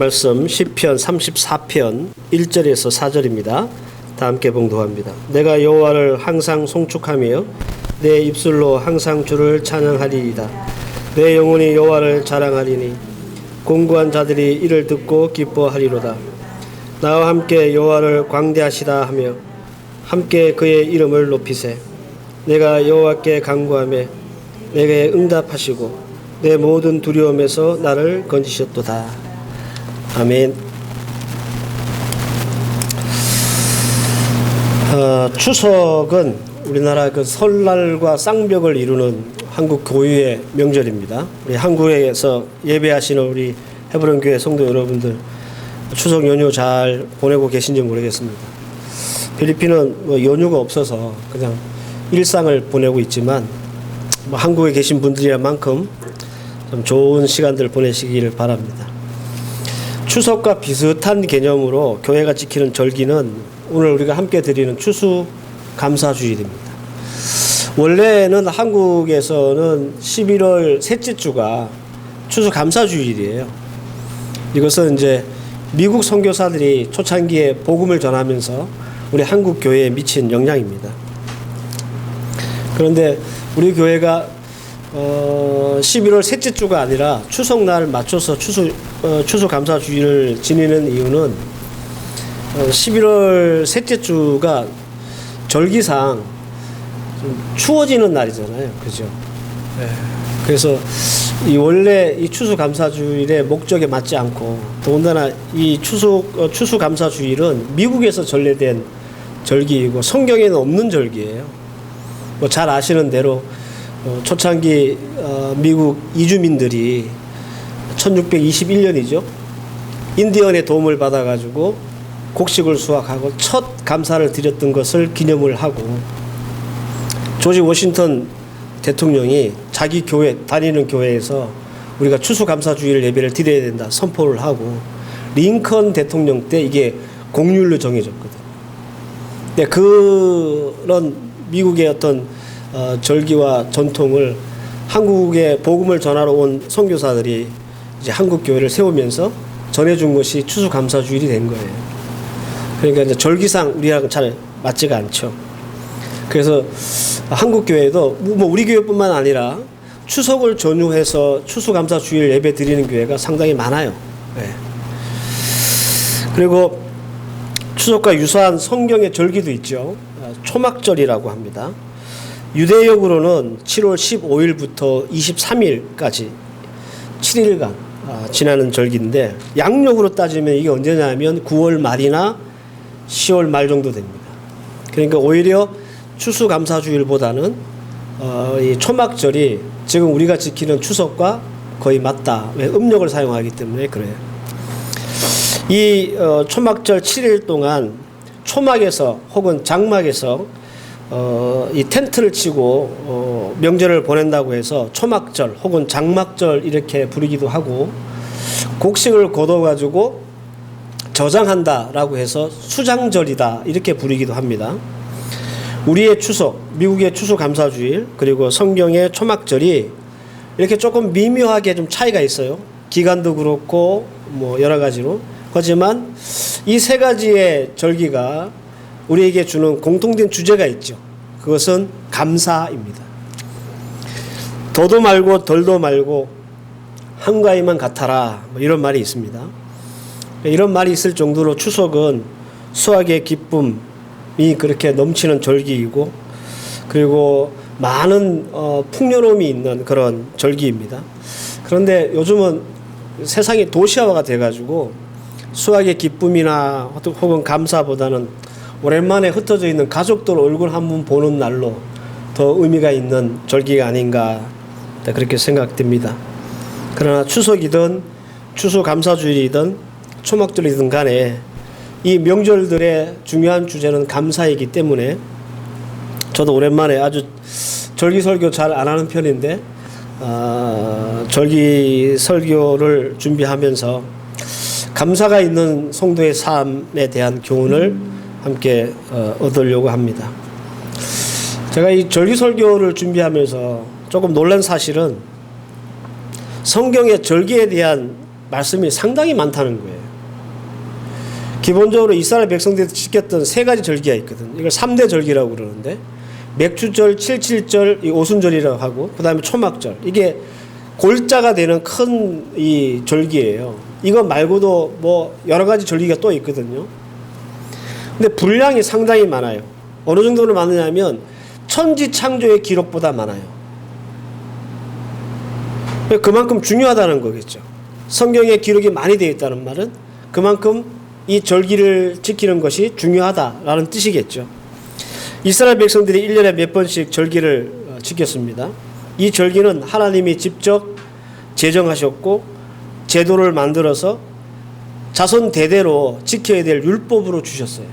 말씀 시편 34편 1절에서 4절입니다. 다 함께 봉독합니다. 내가 여호와를 항상 송축하며 내 입술로 항상 주를 찬양하리이다. 내 영혼이 여호와를 자랑하리니 공고한 자들이 이를 듣고 기뻐하리로다. 나와 함께 여호와를 광대하시다 하며 함께 그의 이름을 높이세. 내가 여호와께 간구하며 내게 응답하시고 내 모든 두려움에서 나를 건지셨도다. 아멘. 추석은 우리나라 그 설날과 쌍벽을 이루는 한국 고유의 명절입니다. 우리 한국에서 예배하시는 우리 헤브론 교회 성도 여러분들 추석 연휴 잘 보내고 계신지 모르겠습니다. 필리핀은 뭐 연휴가 없어서 그냥 일상을 보내고 있지만 한국에 계신 분들이만큼 좀 좋은 시간들 보내시기를 바랍니다. 추석과 비슷한 개념으로 교회가 지키는 절기는 오늘 우리가 함께 드리는 추수감사주일입니다. 원래는 한국에서는 11월 셋째 주가 추수감사주일이에요. 이것은 이제 미국 선교사들이 초창기에 복음을 전하면서 우리 한국 교회에 미친 영향입니다. 그런데 우리 교회가 11월 셋째 주가 아니라 추석날 맞춰서 추수감사주일을 지내는 이유는 11월 셋째 주가 절기상 좀 추워지는 날이잖아요. 그죠? 네. 그래서 원래 이 추수감사주일의 목적에 맞지 않고 더군다나 이 추수감사주일은 미국에서 전래된 절기이고 성경에는 없는 절기예요. 뭐 잘 아시는 대로 초창기 미국 이주민들이 1621년이죠. 인디언의 도움을 받아가지고 곡식을 수확하고 첫 감사를 드렸던 것을 기념을 하고 조지 워싱턴 대통령이 자기 교회 다니는 교회에서 우리가 추수감사주일 예배를 드려야 된다 선포를 하고 링컨 대통령 때 이게 공휴일로 정해졌거든. 근데 그런 미국의 어떤 절기와 전통을 한국에 복음을 전하러 온 선교사들이 이제 한국 교회를 세우면서 전해준 것이 추수감사주일이 된 거예요. 그러니까 이제 절기상 우리랑 잘 맞지가 않죠. 그래서 한국 교회도 뭐 우리 교회뿐만 아니라 추석을 전후해서 추수감사주일 예배 드리는 교회가 상당히 많아요. 네. 그리고 추석과 유사한 성경의 절기도 있죠. 초막절이라고 합니다. 유대역으로는 7월 15일부터 23일까지 7일간 지나는 절기인데 양력으로 따지면 이게 언제냐면 9월 말이나 10월 말 정도 됩니다. 그러니까 오히려 추수감사주일보다는 이 초막절이 지금 우리가 지키는 추석과 거의 맞다. 왜 음력을 사용하기 때문에 그래요. 이 초막절 7일 동안 초막에서 혹은 장막에서 이 텐트를 치고 명절을 보낸다고 해서 초막절 혹은 장막절 이렇게 부르기도 하고 곡식을 거둬가지고 저장한다라고 해서 수장절이다 이렇게 부르기도 합니다. 우리의 추석, 미국의 추수감사주일 그리고 성경의 초막절이 이렇게 조금 미묘하게 좀 차이가 있어요. 기간도 그렇고 뭐 여러 가지로. 하지만 이 세 가지의 절기가 우리에게 주는 공통된 주제가 있죠. 그것은 감사입니다. 더도 말고 덜도 말고 한가위만 같아라 뭐 이런 말이 있습니다. 이런 말이 있을 정도로 추석은 수확의 기쁨이 그렇게 넘치는 절기이고 그리고 많은 풍요로움이 있는 그런 절기입니다. 그런데 요즘은 세상이 도시화가 돼가지고 수확의 기쁨이나 혹은 감사보다는 오랜만에 흩어져 있는 가족들 얼굴 한번 보는 날로 더 의미가 있는 절기가 아닌가 그렇게 생각됩니다. 그러나 추석이든 추수감사주일이든 초막절이든 간에 이 명절들의 중요한 주제는 감사이기 때문에 저도 오랜만에 아주 절기 설교 잘 안 하는 편인데 절기 설교를 준비하면서 감사가 있는 성도의 삶에 대한 교훈을 함께 얻으려고 합니다. 제가 이 절기 설교를 준비하면서 조금 놀란 사실은 성경의 절기에 대한 말씀이 상당히 많다는 거예요. 기본적으로 이스라엘 백성들이 지켰던 세 가지 절기가 있거든. 이걸 3대 절기라고 그러는데, 맥주절, 칠칠절, 이 오순절이라고 하고, 그 다음에 초막절. 이게 골자가 되는 큰 이 절기예요. 이거 말고도 뭐 여러 가지 절기가 또 있거든요. 근데 분량이 상당히 많아요. 어느 정도로 많으냐면 천지 창조의 기록보다 많아요. 그만큼 중요하다는 거겠죠. 성경에 기록이 많이 되어 있다는 말은 그만큼 이 절기를 지키는 것이 중요하다라는 뜻이겠죠. 이스라엘 백성들이 1년에 몇 번씩 절기를 지켰습니다. 이 절기는 하나님이 직접 제정하셨고 제도를 만들어서 자손 대대로 지켜야 될 율법으로 주셨어요.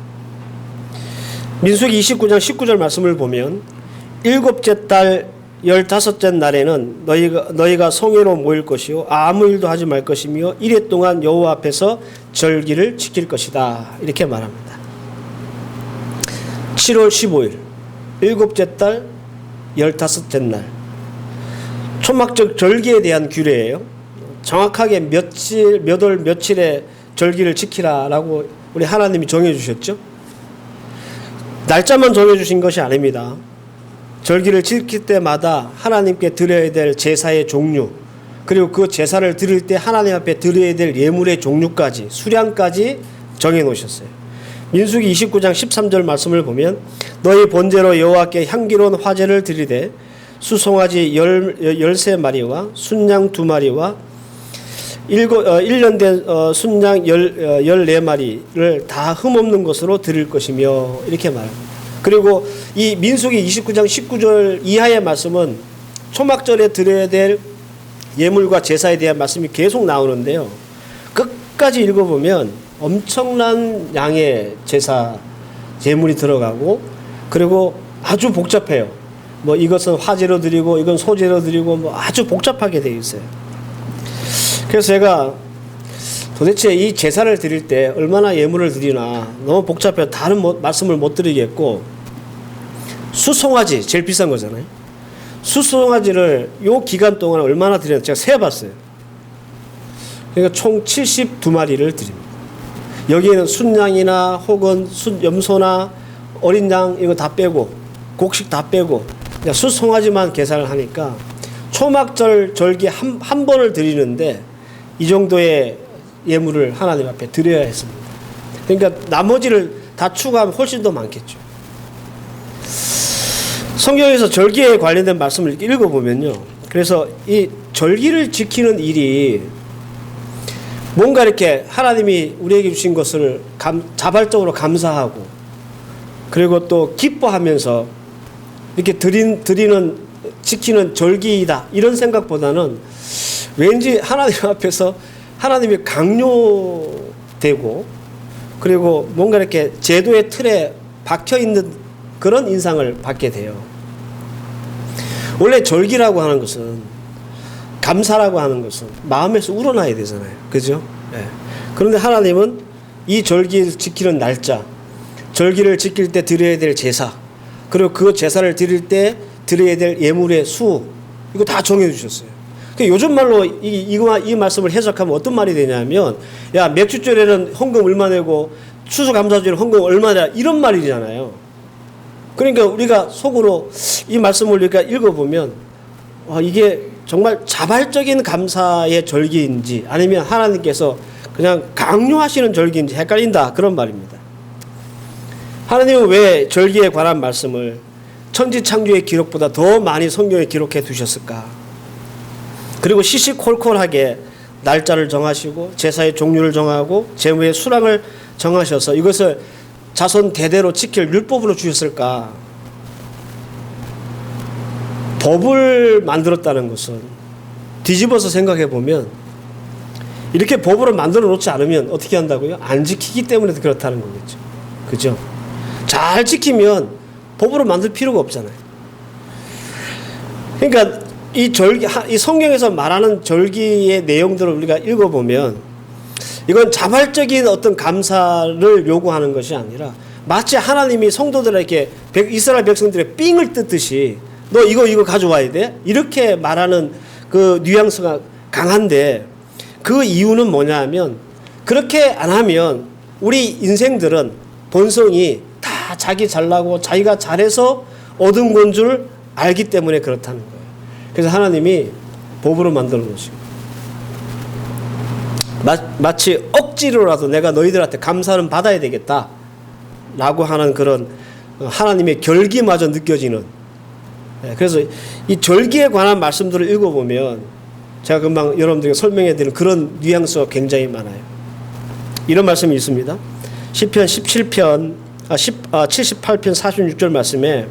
민수기 29장 19절 말씀을 보면 일곱째 달 15째 날에는 너희가 성회로 모일 것이요 아무 일도 하지 말 것이며 이래 동안 여호와 앞에서 절기를 지킬 것이다. 이렇게 말합니다. 7월 15일 일곱째 달 15째 날 초막절 절기에 대한 규례예요. 정확하게 몇 월 며칠에 절기를 지키라라고 우리 하나님이 정해주셨죠. 날짜만 정해주신 것이 아닙니다. 절기를 지킬 때마다 하나님께 드려야 될 제사의 종류, 그리고 그 제사를 드릴 때 하나님 앞에 드려야 될 예물의 종류까지, 수량까지 정해놓으셨어요. 민수기 29장 13절 말씀을 보면 너희 번제로 여호와께 향기로운 화제를 드리되 수송아지 13마리와 순양 2마리와 1년 된 순양 14마리를 다 흠없는 것으로 드릴 것이며 이렇게 말합니다. 그리고 이 민수기 29장 19절 이하의 말씀은 초막절에 드려야 될 예물과 제사에 대한 말씀이 계속 나오는데요. 끝까지 읽어보면 엄청난 양의 제사, 예물이 들어가고 그리고 아주 복잡해요. 뭐 이것은 화제로 드리고 이건 소제로 드리고 뭐 아주 복잡하게 되어 있어요. 그래서 제가 도대체 이 제사를 드릴 때 얼마나 예물을 드리나 너무 복잡해서 다른 말씀을 못 드리겠고 수송아지 제일 비싼 거잖아요. 수송아지를 요 기간 동안 얼마나 드렸는지 제가 세어봤어요. 그러니까 총 72마리를 드립니다. 여기에는 순양이나 혹은 염소나 어린 양 이거 다 빼고 곡식 다 빼고 수송아지만 계산을 하니까 초막절 절기 한 번을 드리는데 이 정도의 예물을 하나님 앞에 드려야 했습니다. 그러니까 나머지를 다 추가하면 훨씬 더 많겠죠. 성경에서 절기에 관련된 말씀을 이렇게 읽어보면요. 그래서 이 절기를 지키는 일이 뭔가 이렇게 하나님이 우리에게 주신 것을 자발적으로 감사하고 그리고 또 기뻐하면서 이렇게 지키는 절기이다. 이런 생각보다는 왠지 하나님 앞에서 하나님이 강요되고 그리고 뭔가 이렇게 제도의 틀에 박혀있는 그런 인상을 받게 돼요. 원래 절기라고 하는 것은 감사라고 하는 것은 마음에서 우러나야 되잖아요. 그죠? 네. 그런데 하나님은 이 절기를 지키는 날짜, 절기를 지킬 때 드려야 될 제사, 그리고 그 제사를 드릴 때 드려야 될 예물의 수, 이거 다 정해주셨어요. 요즘 말로 이 말씀을 해석하면 어떤 말이 되냐면, 야, 맥주절에는 헌금 얼마 내고, 추수감사절에는 헌금 얼마 내라, 이런 말이잖아요. 그러니까 우리가 속으로 이 말씀을 우리가 읽어보면, 이게 정말 자발적인 감사의 절기인지, 아니면 하나님께서 그냥 강요하시는 절기인지 헷갈린다. 그런 말입니다. 하나님은 왜 절기에 관한 말씀을 천지 창조의 기록보다 더 많이 성경에 기록해 두셨을까? 그리고 시시콜콜하게 날짜를 정하시고 제사의 종류를 정하고 제물의 수량을 정하셔서 이것을 자손 대대로 지킬 율법으로 주셨을까? 법을 만들었다는 것은 뒤집어서 생각해 보면 이렇게 법으로 만들어 놓지 않으면 어떻게 한다고요? 안 지키기 때문에 그렇다는 거겠죠. 그죠? 잘 지키면 법으로 만들 필요가 없잖아요. 그러니까 이 성경에서 말하는 절기의 내용들을 우리가 읽어보면 이건 자발적인 어떤 감사를 요구하는 것이 아니라 마치 하나님이 성도들에게 이스라엘 백성들의 삥을 뜯듯이 너 이거 가져와야 돼? 이렇게 말하는 그 뉘앙스가 강한데 그 이유는 뭐냐 하면 그렇게 안 하면 우리 인생들은 본성이 다 자기 잘나고 자기가 잘해서 얻은 건 줄 알기 때문에 그렇다는 거예요. 그래서 하나님이 법으로 만들어 놓으시고 마치 억지로라도 내가 너희들한테 감사는 받아야 되겠다 라고 하는 그런 하나님의 결기마저 느껴지는, 그래서 이 절기에 관한 말씀들을 읽어보면 제가 금방 여러분들에게 설명해 드린 그런 뉘앙스가 굉장히 많아요. 이런 말씀이 있습니다. 시편 78편 46절 말씀에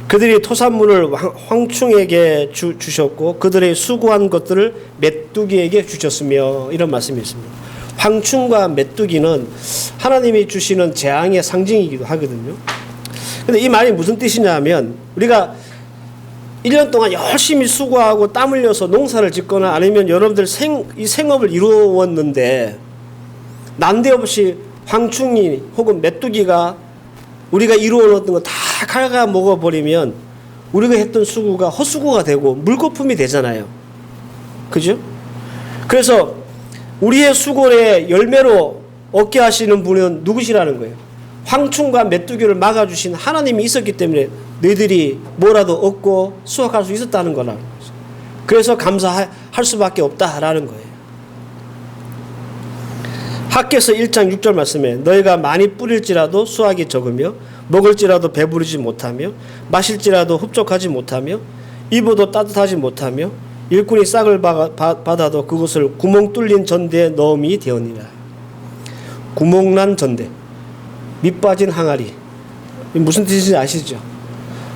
그들이 토산물을 황충에게 주셨고 그들의 수고한 것들을 메뚜기에게 주셨으며, 이런 말씀이 있습니다. 황충과 메뚜기는 하나님이 주시는 재앙의 상징이기도 하거든요. 근데 이 말이 무슨 뜻이냐 하면 우리가 1년 동안 열심히 수고하고 땀 흘려서 농사를 짓거나 아니면 여러분들 이 생업을 이루었는데 난데없이 황충이 혹은 메뚜기가 우리가 이루어놓은 거 다 갉아 먹어버리면 우리가 했던 수고가 헛수고가 되고 물거품이 되잖아요. 그죠? 그래서 우리의 수고의 열매로 얻게 하시는 분은 누구시라는 거예요? 황충과 메뚜기를 막아주신 하나님이 있었기 때문에 너희들이 뭐라도 얻고 수확할 수 있었다는 거라는 거죠. 그래서 감사할 수밖에 없다라는 거예요. 학개서 1장 6절 말씀에 너희가 많이 뿌릴지라도 수확이 적으며 먹을지라도 배부르지 못하며 마실지라도 흡족하지 못하며 입어도 따뜻하지 못하며 일꾼이 싹을 받아도 그것을 구멍 뚫린 전대에 넣음이 되었니라. 구멍난 전대, 밑 빠진 항아리. 무슨 뜻인지 아시죠?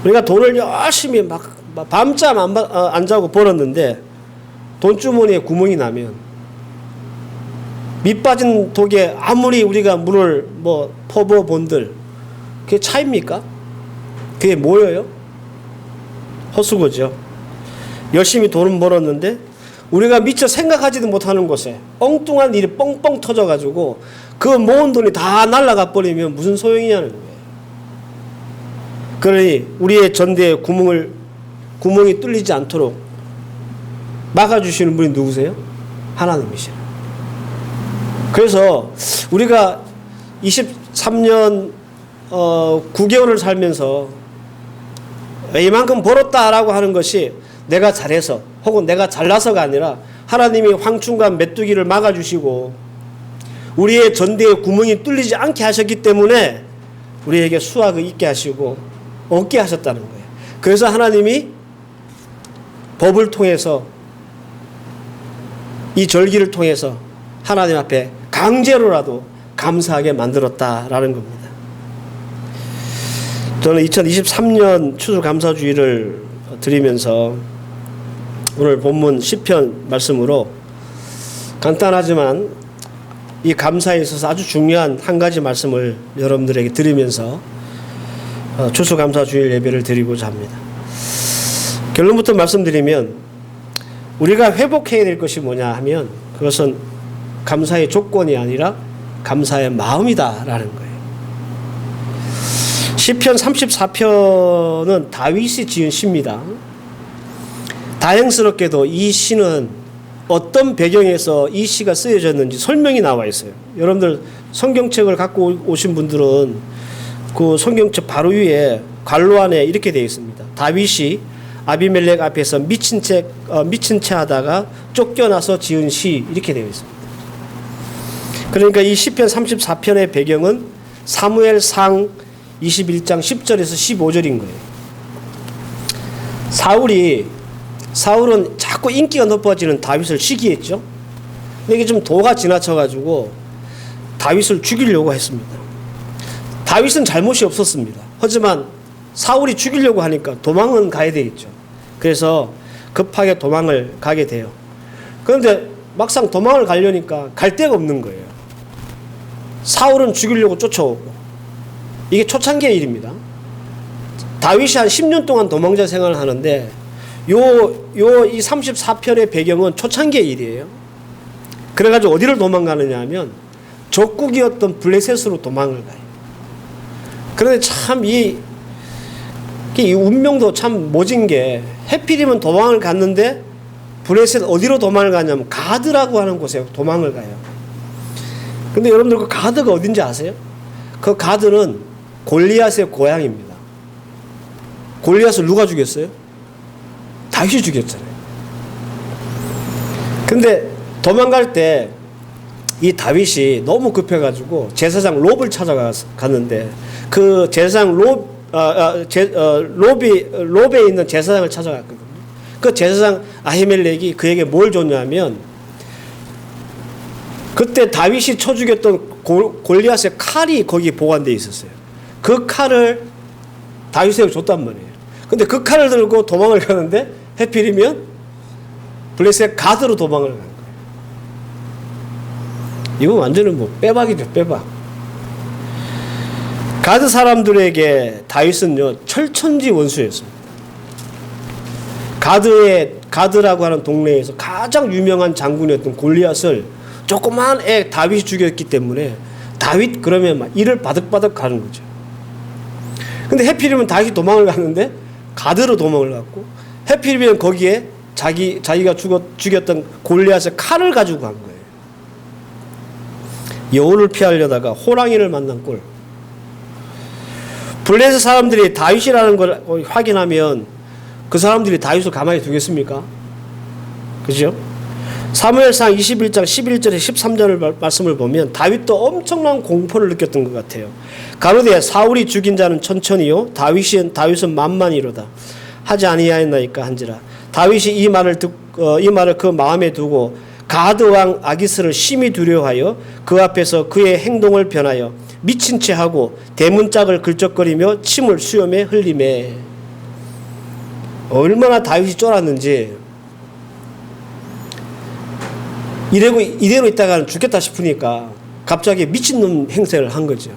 우리가 돈을 열심히 막 밤잠 안 자고 벌었는데 돈주머니에 구멍이 나면 밑 빠진 독에 아무리 우리가 물을 퍼부어 본들 그게 차입니까? 그게 뭐예요? 헛수고죠. 열심히 돈은 벌었는데 우리가 미처 생각하지도 못하는 곳에 엉뚱한 일이 뻥뻥 터져가지고 그 모은 돈이 다 날아가 버리면 무슨 소용이냐는 거예요. 그러니 우리의 전대에 구멍이 뚫리지 않도록 막아주시는 분이 누구세요? 하나님이시라. 그래서 우리가 23년 9개월을 살면서 이만큼 벌었다라고 하는 것이 내가 잘해서 혹은 내가 잘나서가 아니라 하나님이 황충과 메뚜기를 막아주시고 우리의 전대에 구멍이 뚫리지 않게 하셨기 때문에 우리에게 수확을 있게 하시고 얻게 하셨다는 거예요. 그래서 하나님이 법을 통해서 이 절기를 통해서 하나님 앞에 강제로라도 감사하게 만들었다라는 겁니다. 저는 2023년 추수감사주의를 드리면서 오늘 본문 시편 말씀으로 간단하지만 이 감사에 있어서 아주 중요한 한 가지 말씀을 여러분들에게 드리면서 추수감사주일 예배를 드리고자 합니다. 결론부터 말씀드리면 우리가 회복해야 될 것이 뭐냐 하면 그것은 감사의 조건이 아니라 감사의 마음이다라는 거예요. 시편 34편은 다윗이 지은 시입니다. 다행스럽게도 이 시는 어떤 배경에서 이 시가 쓰여졌는지 설명이 나와 있어요. 여러분들 성경책을 갖고 오신 분들은 그 성경책 바로 위에 괄호 안에 이렇게 되어 있습니다. 다윗이 아비멜렉 앞에서 미친 채 하다가 쫓겨나서 지은 시, 이렇게 되어 있습니다. 그러니까 이 시편 34편의 배경은 사무엘상 21장 10절에서 15절인 거예요. 사울은 자꾸 인기가 높아지는 다윗을 시기했죠. 근데 이게 좀 도가 지나쳐가지고 다윗을 죽이려고 했습니다. 다윗은 잘못이 없었습니다. 하지만 사울이 죽이려고 하니까 도망은 가야 되겠죠. 그래서 급하게 도망을 가게 돼요. 그런데 막상 도망을 가려니까 갈 데가 없는 거예요. 사울은 죽이려고 쫓아오고, 이게 초창기의 일입니다. 다윗이 한 10년 동안 도망자 생활을 하는데 이 34편의 배경은 초창기의 일이에요. 그래가지고 어디를 도망가느냐 하면 적국이었던 블레셋으로 도망을 가요. 그런데 참 이 운명도 참 모진 게, 해필이면 도망을 갔는데 블레셋 어디로 도망을 가냐면 가드라고 하는 곳에 도망을 가요. 근데 여러분들 그 가드가 어딘지 아세요? 그 가드는 골리앗의 고향입니다. 골리앗을 누가 죽였어요? 다윗이 죽였잖아요. 근데 도망갈 때 이 다윗이 너무 급해가지고 제사장 롭을 찾아갔는데 그 제사장 롭에 있는 제사장을 찾아갔거든요. 그 제사장 아히멜렉이 그에게 뭘 줬냐면 그때 다윗이 쳐 죽였던 골리앗의 칼이 거기 보관되어 있었어요. 그 칼을 다윗에게 줬단 말이에요. 근데 그 칼을 들고 도망을 가는데 해필이면 블레셋 가드로 도망을 간 거예요. 이건 완전히 뭐 빼박이죠, 빼박. 가드 사람들에게 다윗은요 철천지 원수였습니다. 가드라고 하는 동네에서 가장 유명한 장군이었던 골리앗을 조그만 애 다윗이 죽였기 때문에 다윗 그러면 막 이를 바득바득 가는 거죠. 근데 해필이면 다윗이 도망을 갔는데 가드로 도망을 갔고 해필이면 거기에 자기가 죽였던 골리앗의 칼을 가지고 간 거예요. 여우를 피하려다가 호랑이를 만난 꼴. 블레셋 사람들이 다윗이라는 걸 확인하면 그 사람들이 다윗을 가만히 두겠습니까? 그죠? 사무엘상 21장 11절에 13절을 말씀을 보면 다윗도 엄청난 공포를 느꼈던 것 같아요. 가로되 사울이 죽인 자는 천천히요 다윗은 만만이로다 하지 아니하였나이까 한지라. 다윗이 이 말을 그 마음에 두고 가드 왕 아기스를 심히 두려워하여 그 앞에서 그의 행동을 변하여 미친 채 하고 대문짝을 긁적거리며 침을 수염에 흘리매. 얼마나 다윗이 쫄았는지. 이대로 있다가는 죽겠다 싶으니까 갑자기 미친놈 행세를 한 거죠.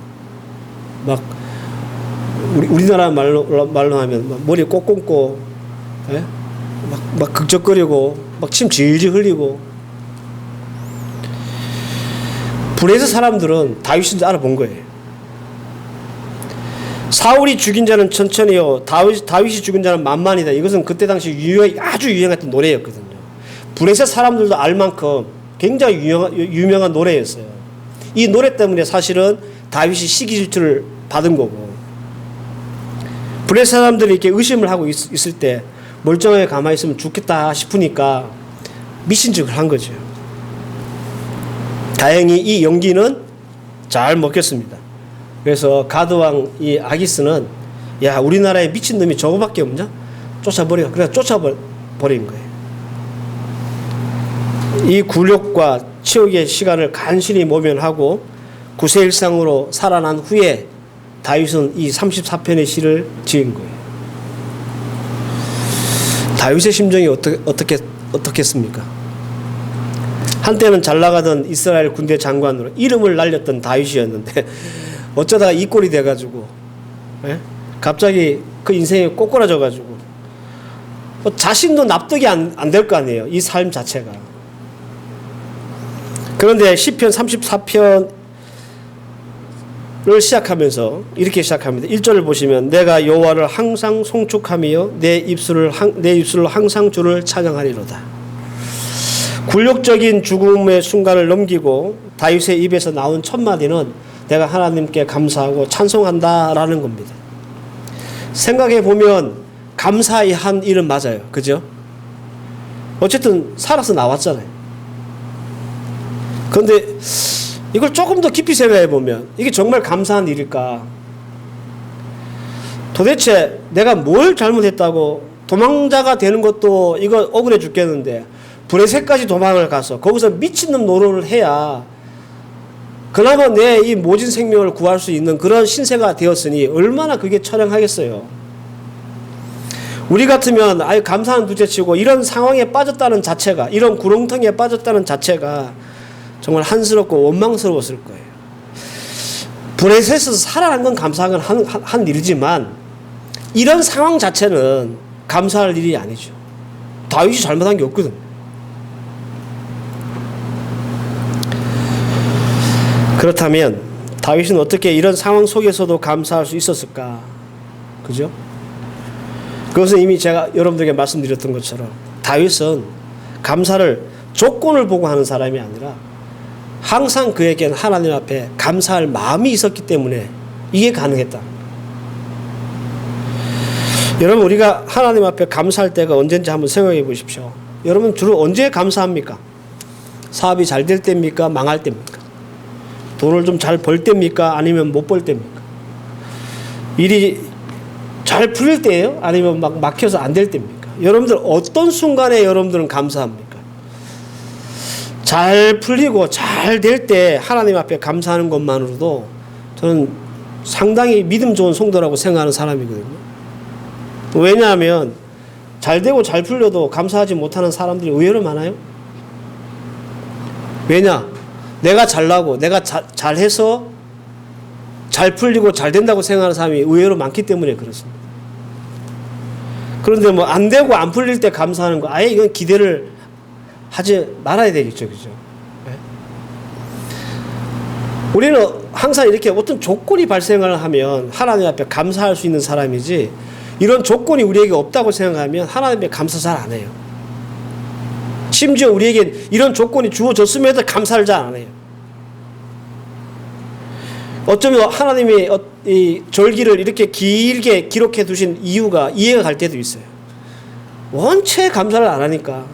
막 우리나라 말로 하면 막 머리에 꼭 감고 막 극적거리고 막 침 질질 흘리고. 블레셋 사람들은 다윗인 줄 알아본 거예요. 사울이 죽인 자는 천천히요 다윗이 죽인 자는 만만이다. 이것은 그때 당시 아주 유행했던 노래였거든요. 블레셋 사람들도 알 만큼 굉장히 유명한 노래였어요. 이 노래 때문에 사실은 다윗이 시기질투를 받은 거고, 블레셋 사람들이 이렇게 의심을 하고 있을 때 멀쩡하게 가만히 있으면 죽겠다 싶으니까 미친 척을 한 거죠. 다행히 이 연기는 잘 먹혔습니다. 그래서 가드왕 이 아기스는 야 우리나라에 미친놈이 저거밖에 없냐? 쫓아버려. 그래서 쫓아버린 거예요. 이 굴욕과 치욕의 시간을 간신히 모면하고 구세일상으로 살아난 후에 다윗은 이 34편의 시를 지은 거예요. 다윗의 심정이 어떻겠습니까? 한때는 잘 나가던 이스라엘 군대 장관으로 이름을 날렸던 다윗이었는데 어쩌다가 이 꼴이 돼가지고 갑자기 그 인생이 꼬꾸라져가지고 자신도 납득이 안 될 거 아니에요. 이 삶 자체가. 그런데 시편 34편을 시작하면서 이렇게 시작합니다. 1절을 보시면 내가 여호와를 항상 송축하며 내 입술로 항상 주를 찬양하리로다. 굴욕적인 죽음의 순간을 넘기고 다윗의 입에서 나온 첫 마디는 내가 하나님께 감사하고 찬송한다라는 겁니다. 생각해 보면 감사히 한 일은 맞아요. 그죠? 어쨌든 살아서 나왔잖아요. 그런데 이걸 조금 더 깊이 생각해 보면 이게 정말 감사한 일일까? 도대체 내가 뭘 잘못했다고 도망자가 되는 것도 이거 억울해 죽겠는데 블레셋까지 도망을 가서 거기서 미친놈 노릇을 해야 그나마 내 이 모진 생명을 구할 수 있는 그런 신세가 되었으니 얼마나 그게 처량하겠어요. 우리 같으면 아유 감사한 둘째치고 이런 상황에 빠졌다는 자체가, 이런 구렁텅이에 빠졌다는 자체가 정말 한스럽고 원망스러웠을 거예요. 블레셋에서 살아난 건 감사한 한 일이지만 이런 상황 자체는 감사할 일이 아니죠. 다윗이 잘못한 게 없거든. 그렇다면 다윗은 어떻게 이런 상황 속에서도 감사할 수 있었을까? 그죠? 그것은 이미 제가 여러분들에게 말씀드렸던 것처럼 다윗은 감사를 조건을 보고 하는 사람이 아니라 항상 그에게는 하나님 앞에 감사할 마음이 있었기 때문에 이게 가능했다. 여러분, 우리가 하나님 앞에 감사할 때가 언제인지 한번 생각해 보십시오. 여러분, 주로 언제 감사합니까? 사업이 잘 될 때입니까? 망할 때입니까? 돈을 좀 잘 벌 때입니까? 아니면 못 벌 때입니까? 일이 잘 풀릴 때예요? 아니면 막 막혀서 안 될 때입니까? 여러분들 어떤 순간에 여러분들은 감사합니까? 잘 풀리고 잘 될 때 하나님 앞에 감사하는 것만으로도 저는 상당히 믿음 좋은 성도라고 생각하는 사람이거든요. 왜냐하면 잘 되고 잘 풀려도 감사하지 못하는 사람들이 의외로 많아요. 왜냐? 내가 잘나고 내가 잘해서 잘 풀리고 잘 된다고 생각하는 사람이 의외로 많기 때문에 그렇습니다. 그런데 뭐 안 되고 안 풀릴 때 감사하는 거, 아예 이건 기대를 하지 말아야 되겠죠. 그죠? 네? 우리는 항상 이렇게 어떤 조건이 발생을 하면 하나님 앞에 감사할 수 있는 사람이지, 이런 조건이 우리에게 없다고 생각하면 하나님 앞에 감사 잘 안 해요. 심지어 우리에게 이런 조건이 주어졌음에도 감사를 잘 안 해요. 어쩌면 하나님이 이 절기를 이렇게 길게 기록해 두신 이유가 이해가 갈 때도 있어요. 원체 감사를 안 하니까.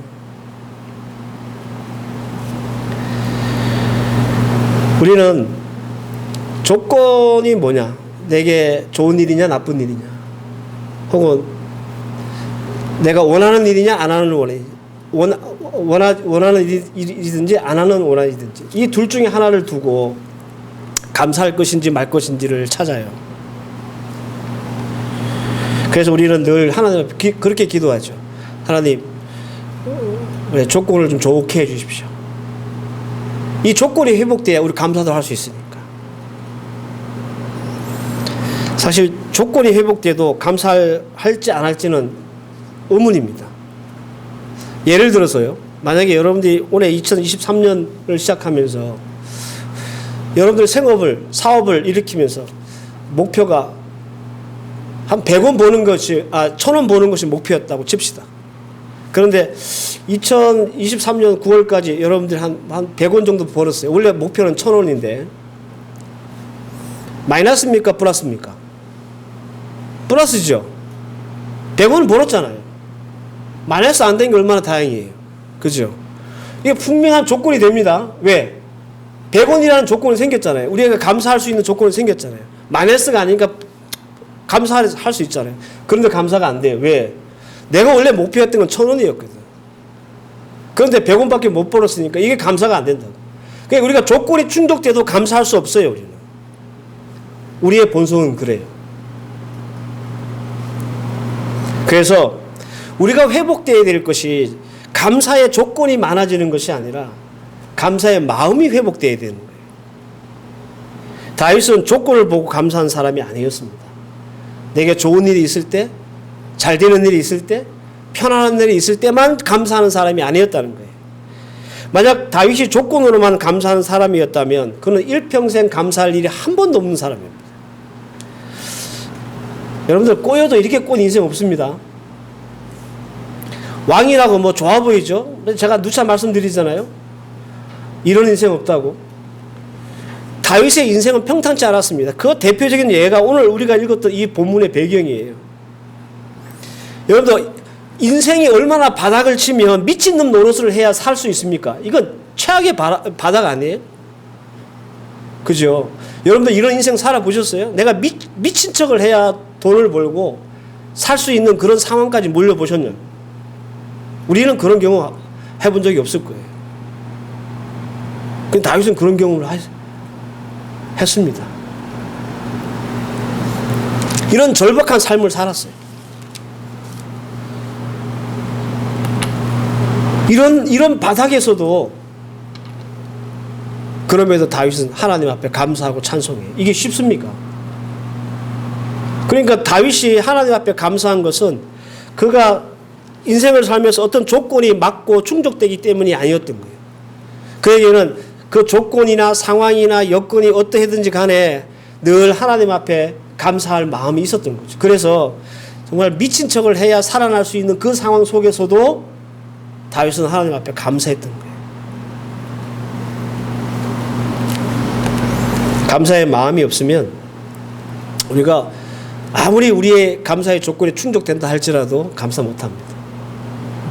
우리는 조건이 뭐냐? 내게 좋은 일이냐 나쁜 일이냐, 혹은 내가 원하는 일이냐 안 하는 원하는 일이든지 안 하는 원하이든지, 이 둘 중에 하나를 두고 감사할 것인지 말 것인지를 찾아요. 그래서 우리는 늘 하나님 앞에 그렇게 기도하죠. 하나님, 조건을 좀 좋게 해 주십시오. 이 조건이 회복돼야 우리 감사도 할 수 있으니까. 사실 조건이 회복돼도 감사할지 안 할지는 의문입니다. 예를 들어서요, 만약에 여러분들이 올해 2023년을 시작하면서 여러분들 생업을, 사업을 일으키면서 목표가 한 100원 버는 것이, 1000원 버는 것이 목표였다고 칩시다. 그런데 2023년 9월까지 여러분들이 한 100원 정도 벌었어요. 원래 목표는 1000원인데. 마이너스입니까? 플러스입니까? 플러스죠. 100원 벌었잖아요. 마이너스 안 된 게 얼마나 다행이에요. 그죠? 이게 분명한 조건이 됩니다. 왜? 100원이라는 조건이 생겼잖아요. 우리가 감사할 수 있는 조건이 생겼잖아요. 마이너스가 아니니까 감사할 수 있잖아요. 그런데 감사가 안 돼요. 왜? 내가 원래 목표했던 건 1000원이었거든. 그런데 100원밖에 못 벌었으니까 이게 감사가 안 된다고. 그러니까 우리가 조건이 충족돼도 감사할 수 없어요. 우리는. 우리의 본성은 그래요. 그래서 우리가 회복되어야 될 것이 감사의 조건이 많아지는 것이 아니라 감사의 마음이 회복되어야 되는 거예요. 다윗은 조건을 보고 감사한 사람이 아니었습니다. 내게 좋은 일이 있을 때, 잘 되는 일이 있을 때, 편안한 일이 있을 때만 감사하는 사람이 아니었다는 거예요. 만약 다윗이 조건으로만 감사하는 사람이었다면 그는 일평생 감사할 일이 한 번도 없는 사람입니다. 여러분들 꼬여도 이렇게 꼰 인생 없습니다. 왕이라고 뭐 좋아 보이죠? 제가 누차 말씀드리잖아요. 이런 인생 없다고. 다윗의 인생은 평탄치 않았습니다. 그 대표적인 예가 오늘 우리가 읽었던 이 본문의 배경이에요. 여러분들 인생이 얼마나 바닥을 치면 미친놈 노릇을 해야 살 수 있습니까? 이건 최악의 바닥 아니에요? 그죠? 여러분들 이런 인생 살아보셨어요? 내가 미친 척을 해야 돈을 벌고 살 수 있는 그런 상황까지 몰려보셨냐? 우리는 그런 경우 해본 적이 없을 거예요. 근데 다윗은 그런 경험을 했습니다. 이런 절박한 삶을 살았어요. 이런 바닥에서도 그럼에도 다윗은 하나님 앞에 감사하고 찬송해요. 이게 쉽습니까? 그러니까 다윗이 하나님 앞에 감사한 것은 그가 인생을 살면서 어떤 조건이 맞고 충족되기 때문이 아니었던 거예요. 그에게는 그 조건이나 상황이나 여건이 어떠하든지 간에 늘 하나님 앞에 감사할 마음이 있었던 거죠. 그래서 정말 미친 척을 해야 살아날 수 있는 그 상황 속에서도 다윗은 하나님 앞에 감사했던 거예요. 감사의 마음이 없으면 우리가 아무리 우리의 감사의 조건이 충족된다 할지라도 감사 못합니다.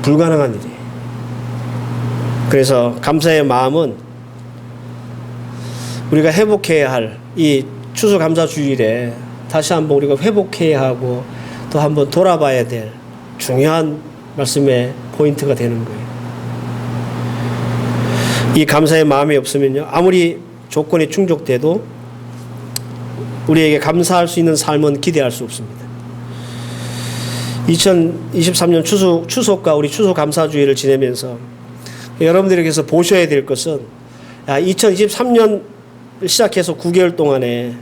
불가능한 일이에요. 그래서 감사의 마음은 우리가 회복해야 할 이 추수감사주일에 다시 한번 우리가 회복해야 하고 또 한번 돌아봐야 될 중요한 말씀의 포인트가 되는 거예요. 이 감사의 마음이 없으면요, 아무리 조건이 충족돼도 우리에게 감사할 수 있는 삶은 기대할 수 없습니다. 2023년 추석과 우리 추수감사주의를 지내면서 여러분들에게서 보셔야 될 것은 2023년 시작해서 9개월 동안에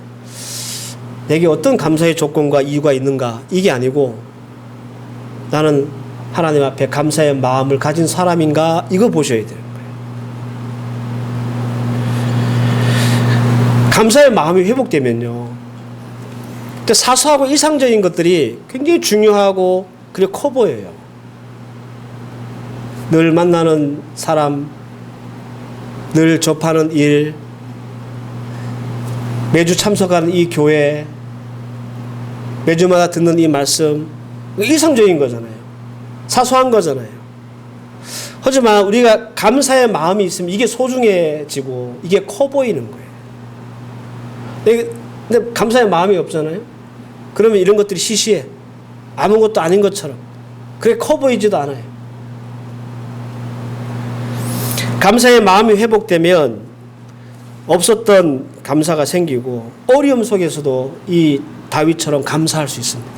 내게 어떤 감사의 조건과 이유가 있는가, 이게 아니고 나는 하나님 앞에 감사의 마음을 가진 사람인가, 이거 보셔야 돼요. 감사의 마음이 회복되면요, 사소하고 일상적인 것들이 굉장히 중요하고 그리고 커 보여요. 늘 만나는 사람, 늘 접하는 일, 매주 참석하는 이 교회, 매주마다 듣는 이 말씀, 일상적인 거잖아요. 사소한 거잖아요. 하지만 우리가 감사의 마음이 있으면 이게 소중해지고 이게 커 보이는 거예요. 근데 감사의 마음이 없잖아요. 그러면 이런 것들이 시시해. 아무것도 아닌 것처럼. 그게 커 보이지도 않아요. 감사의 마음이 회복되면 없었던 감사가 생기고 어려움 속에서도 이 다윗처럼 감사할 수 있습니다.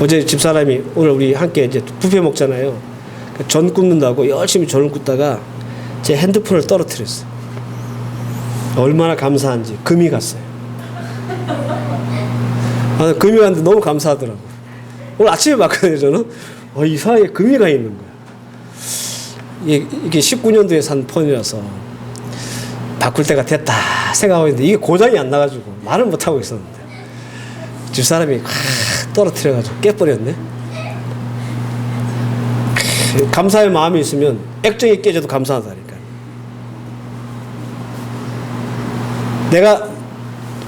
어제 집사람이 오늘 우리 함께 이제 뷔페 먹잖아요. 전 굽는다고 열심히 전을 굽다가 제 핸드폰을 떨어뜨렸어요. 얼마나 감사한지 금이 갔어요. 금이 갔는데 너무 감사하더라고요. 오늘 아침에 봤거든요. 저는 이 사이에 금이 가 있는 거야. 이게 19년도에 산 폰이라서 바꿀 때가 됐다 생각하고 있는데 이게 고장이 안 나가지고 말을 못하고 있었는데 집사람이 떨어뜨려가지고 깨버렸네. 감사의 마음이 있으면 액정이 깨져도 감사하다니까. 내가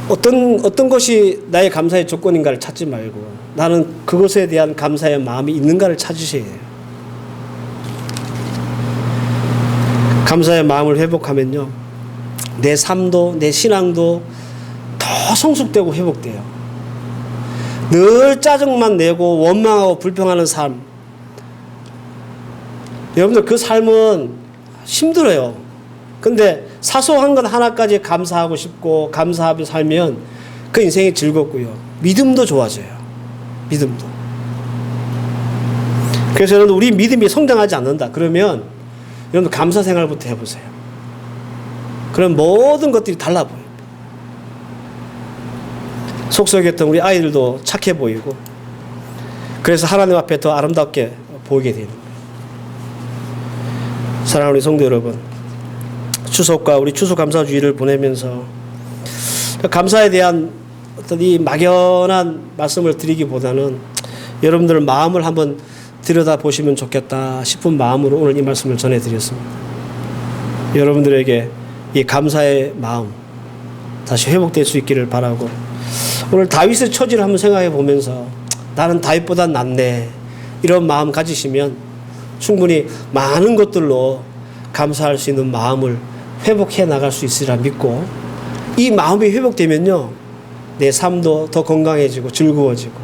어떤 것이 나의 감사의 조건인가를 찾지 말고 나는 그것에 대한 감사의 마음이 있는가를 찾으셔야 해요. 감사의 마음을 회복하면요, 내 삶도 내 신앙도 더 성숙되고 회복돼요. 늘 짜증만 내고 원망하고 불평하는 삶, 여러분들 그 삶은 힘들어요. 근데 사소한 것 하나까지 감사하고 싶고 감사하며 살면 그 인생이 즐겁고요, 믿음도 좋아져요. 믿음도. 그래서 여러분, 우리 믿음이 성장하지 않는다 그러면 여러분 감사 생활부터 해보세요. 그럼 모든 것들이 달라 보여요. 속썩였던 우리 아이들도 착해 보이고, 그래서 하나님 앞에 더 아름답게 보이게 되는 거예요. 사랑하는 우리 성도 여러분, 추석과 우리 추수감사주의를 보내면서 감사에 대한 어떤 이 막연한 말씀을 드리기보다는 여러분들 마음을 한번 들여다보시면 좋겠다 싶은 마음으로 오늘 이 말씀을 전해드렸습니다. 여러분들에게 이 감사의 마음 다시 회복될 수 있기를 바라고, 오늘 다윗의 처지를 한번 생각해 보면서 나는 다윗보다 낫네, 이런 마음 가지시면 충분히 많은 것들로 감사할 수 있는 마음을 회복해 나갈 수 있으리라 믿고, 이 마음이 회복되면요, 내 삶도 더 건강해지고 즐거워지고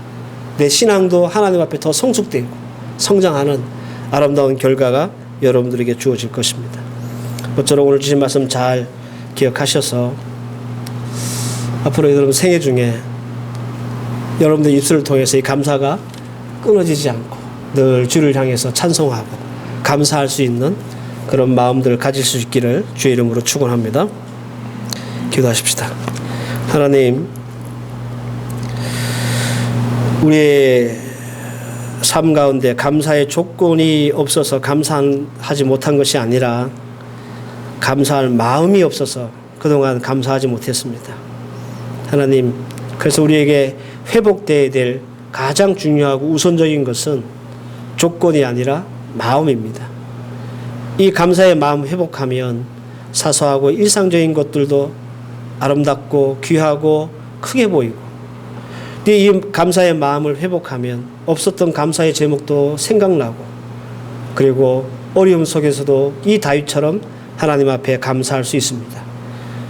내 신앙도 하나님 앞에 더 성숙되고 성장하는 아름다운 결과가 여러분들에게 주어질 것입니다. 모쪼록 오늘 주신 말씀 잘 기억하셔서 앞으로 여러분 생애 중에 여러분들 입술을 통해서 이 감사가 끊어지지 않고 늘 주를 향해서 찬송하고 감사할 수 있는 그런 마음들을 가질 수 있기를 주의 이름으로 축원합니다. 기도하십시다. 하나님, 우리의 삶 가운데 감사의 조건이 없어서 감사하지 못한 것이 아니라 감사할 마음이 없어서 그동안 감사하지 못했습니다. 하나님, 그래서 우리에게 회복되어야 될 가장 중요하고 우선적인 것은 조건이 아니라 마음입니다. 이 감사의 마음 회복하면 사소하고 일상적인 것들도 아름답고 귀하고 크게 보이고, 이 감사의 마음을 회복하면 없었던 감사의 제목도 생각나고, 그리고 어려움 속에서도 이 다윗처럼 하나님 앞에 감사할 수 있습니다.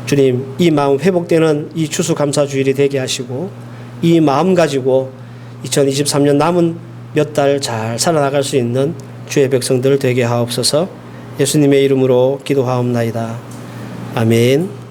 주님, 이 마음 회복되는 이 추수감사주일이 되게 하시고, 이 마음 가지고 2023년 남은 몇 달 잘 살아나갈 수 있는 주의 백성들 되게 하옵소서. 예수님의 이름으로 기도하옵나이다. 아멘.